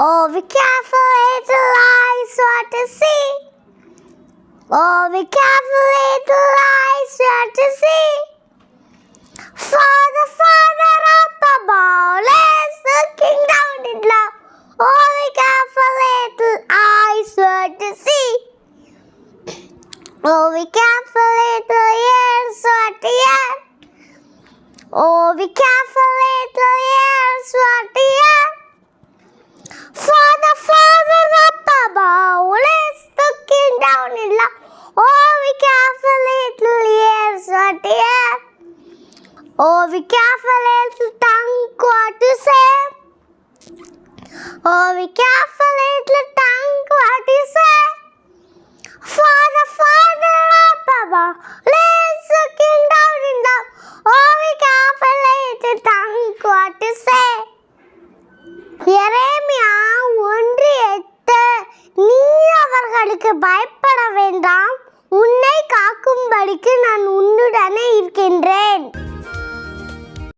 Oh, be careful, little eyes, what to see. Oh, be careful, little eyes, what to see. Father, Father up above, is looking down in love. Oh, be careful, little eyes, what to see. Oh, be careful, little ears, what to hear. Oh, be careful, little ears, what to hear. Father, Father up above, is looking down in love. Oh, be careful, little ears, what to hear. Oh, be careful, little tongue, what to say. Oh, be careful, little tongue, what to say. Father, Father up above, is looking down in love. Oh, be careful, little tongue, what to say. எரேமியா 1:8 நீ அவர்களுக்கு பயப்பட வேண்டாம், உன்னை காக்கும்படிக்கு நான்